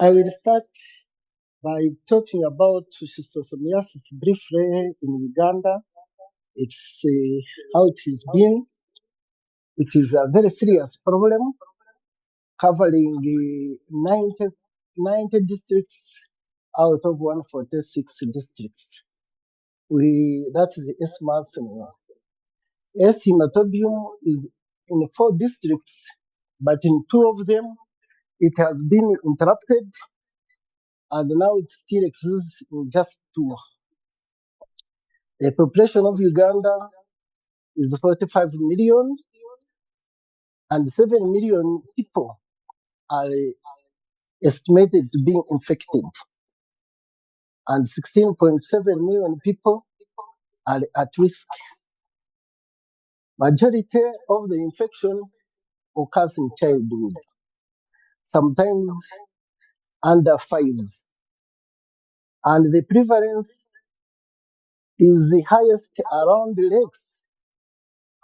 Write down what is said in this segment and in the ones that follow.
I will start by talking about schistosomiasis briefly in Uganda. It's how it has been. It is a very serious problem covering 90 districts out of 146 districts. That is the S-mass. S-hematobium is in 4 districts, but in 2 of them it has been interrupted, and now it still exists in just 2. The population of Uganda is 45 million, and 7 million people are estimated to be infected, and 16.7 million people are at risk. Majority of the infection occurs in childhood, sometimes under 5s, and the prevalence is the highest around the lakes,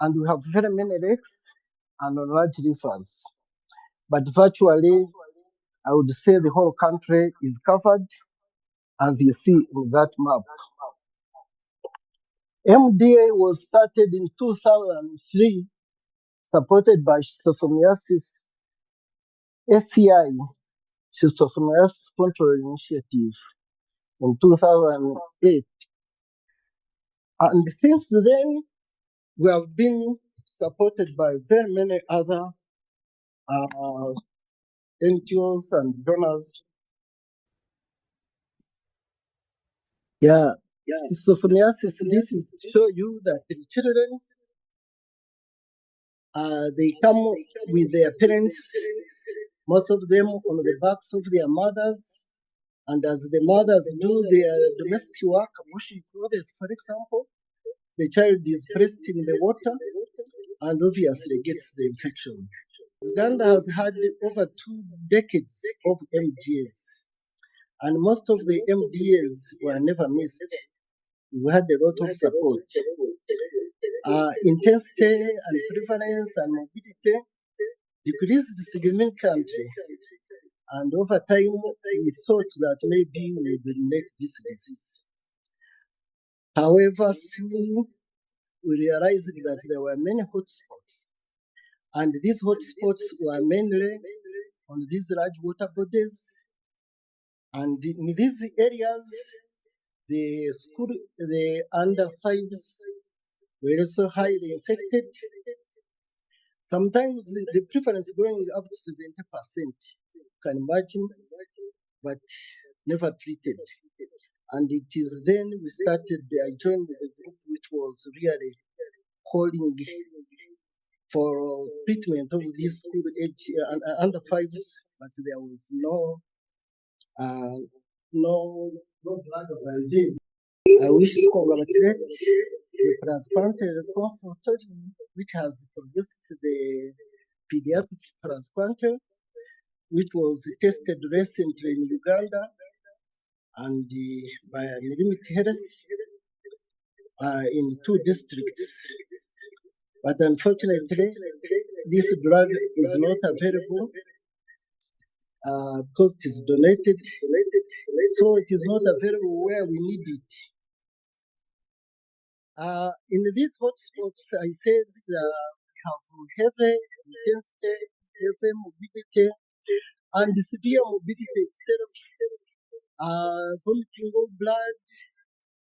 and we have very many lakes and large rivers. But virtually, I would say the whole country is covered, as you see in that map. MDA was started in 2003, supported by schistosomiasis SCI, Schistosomiasis Control Initiative, in 2008. And since then, we have been supported by very many other NGOs and donors. Schistosomiasis, this is to show you that the children, they come with their parents, most of them on the backs of their mothers, and as the mothers do their domestic work, washing clothes, for example, the child is pressed in the water and obviously gets the infection. Uganda has had over 2 decades of MDAs, and most of the MDAs were never missed. We had a lot of support. Intensity and prevalence and mobility decreased significantly, and over time we thought that maybe we would eliminate this disease. However, soon we realized that there were many hotspots, and these hotspots were mainly on these large water bodies, and in these areas, the under 5s were also highly infected. Sometimes the prevalence going up to 70%, you can imagine, but never treated. And it is then I joined the group which was really calling for treatment of these school age under 5s, but there was no blood available. I wish to congratulate the transplanted consultant which has produced the paediatric transplanter, which was tested recently in Uganda and by Limit Health in 2 districts. But unfortunately, this drug is not available because it is donated, so it is not available where we need it. In these hotspots, I said we have heavy intensity, heavy mobility, and severe mobility itself, vomiting of blood,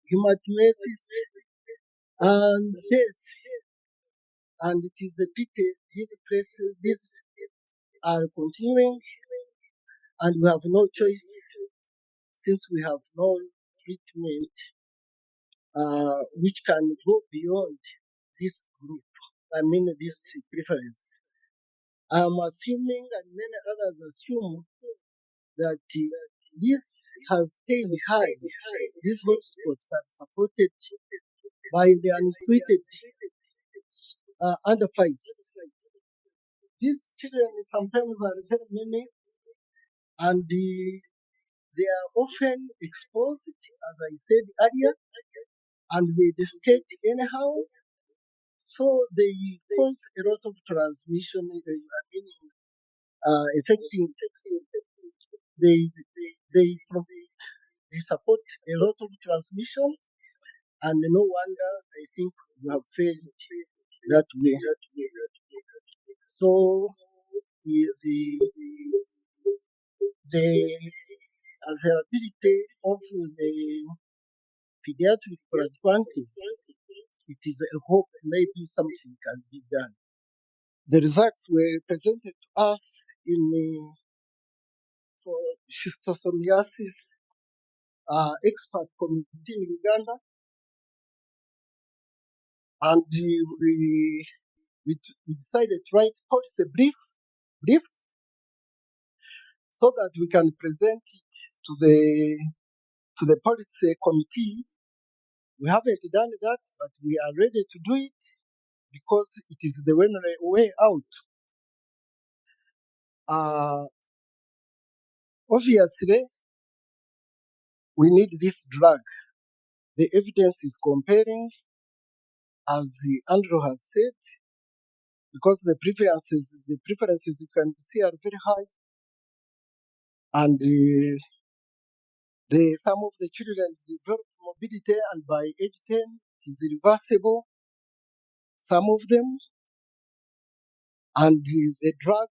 hematomesis, and death. And it is a pity these are continuing, and we have no choice since we have no treatment which can go beyond this group, this preference. I'm assuming, and many others assume, that this has stayed high. These hotspots are supported by the untreated under 5s. These children sometimes are very many, and they are often exposed, as I said earlier, and they defecate anyhow. So they cause a lot of transmission, affecting they they pro- they support a lot of transmission, and no wonder I think we have failed that way. So with the availability of the pediatric praziquantel, it is a hope maybe something can be done. The results were presented to us in for schistosomiasis expert committee in Uganda, and we decided to write policy brief so that we can present it to the policy committee. We haven't done that, but we are ready to do it because it is the only way out. Uh, Obviously, we need this drug. The evidence is compelling, as Andrew has said, because the preferences you can see are very high, and some of the children develop mobility, and by age 10 it is reversible. Some of them, and the drug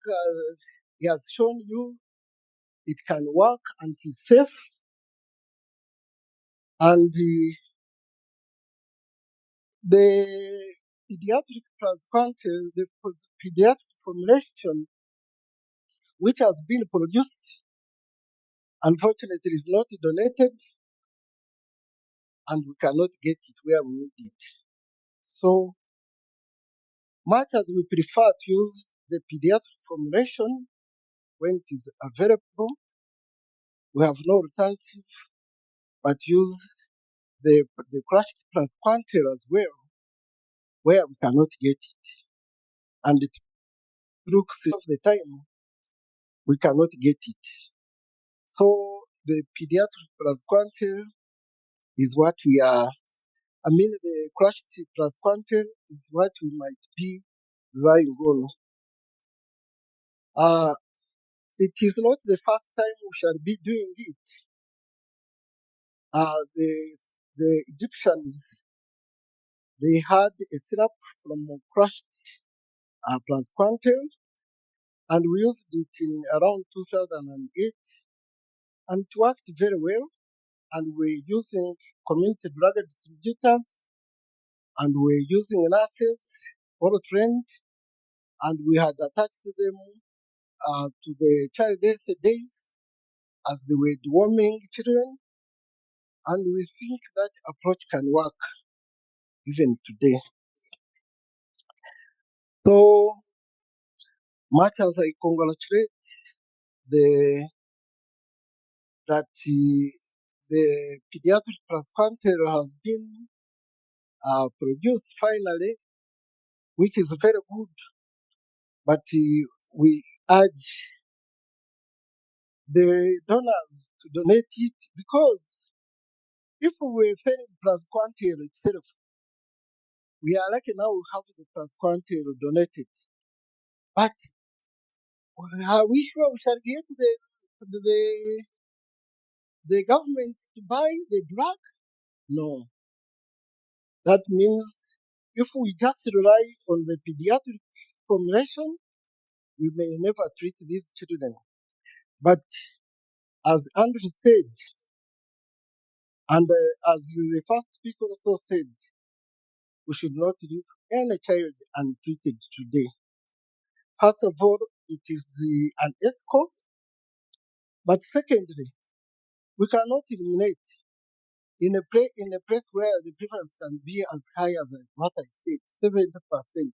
he has shown you it can work and is safe, and the pediatric praziquantel, the pediatric formulation which has been produced, unfortunately is not donated, and we cannot get it where we need it. So much as we prefer to use the pediatric formulation when it is available, we have no alternative but use the crushed praziquantel as well, where we cannot get it. And it looks of the time we cannot get it. So the pediatric praziquantel is what we are, the crushed praziquantel is what we might be relying on. It is not the first time we shall be doing it. The Egyptians, they had a syrup from crushed praziquantel, and we used it in around 2008, and it worked very well. And we're using community drug distributors, and we're using nurses, all trained, and we had attached them to the child health days as they were deworming children, and we think that approach can work even today. So much as I congratulate that the pediatric praziquantel has been produced finally, which is very good, but we urge the donors to donate it, because if we were failing praziquantel itself, we are lucky now we have the praziquantel donated. But are we sure we shall get the government to buy the drug? No. That means if we just rely on the pediatric formulation, we may never treat these children. But as Andrew said, and as the first speaker also said, we should not leave any child untreated today. First of all, it is unethical. But secondly, we cannot eliminate in a place where the prevalence can be as high as what I said, 70%,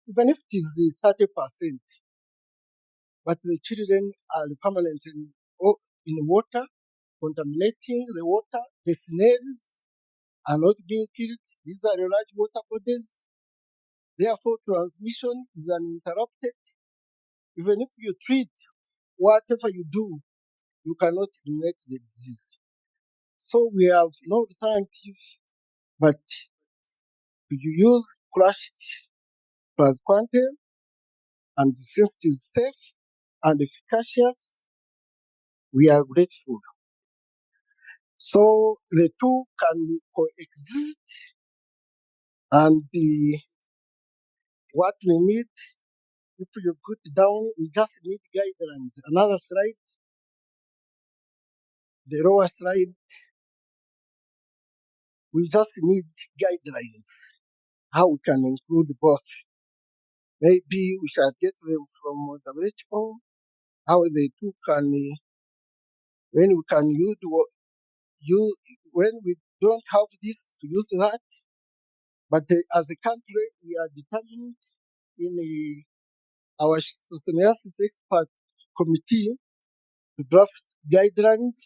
even if it is the 30%. But the children are permanently in water, contaminating the water. The snails are not being killed. These are large water bodies. Therefore, transmission is uninterrupted. Even if you treat, whatever you do, you cannot eliminate the disease. So we have no alternative but to use crushed praziquantel, and since it is safe and efficacious, We are grateful. So the two can coexist, and what we need, if you put it down, we just need guidelines. Another slide, the lower slide, we just need guidelines, how we can include both. Maybe we shall get them from WHO, how the two can, when we can use when we don't have this, to use that. But as a country, we are determined in our schistosomiasis expert committee to draft guidelines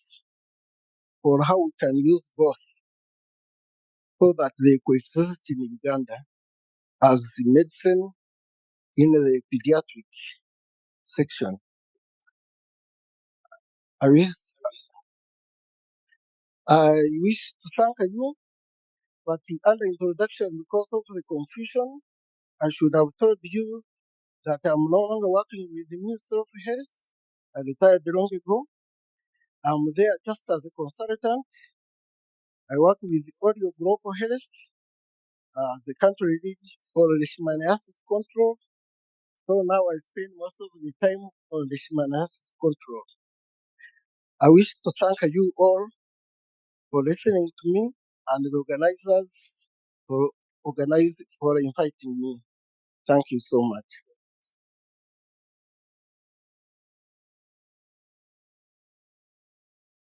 for how we can use both so that they coexist in Uganda as medicine in the pediatric section. I wish, I wish to thank you, but under introduction, because of the confusion, I should have told you that I'm no longer working with the Ministry of Health. I retired long ago. I'm there just as a consultant. I work with Oriole Global Health as the country lead for leishmaniasis control. So now I spend most of the time on leishmaniasis control. I wish to thank you all for listening to me and the organizers for inviting me. Thank you so much.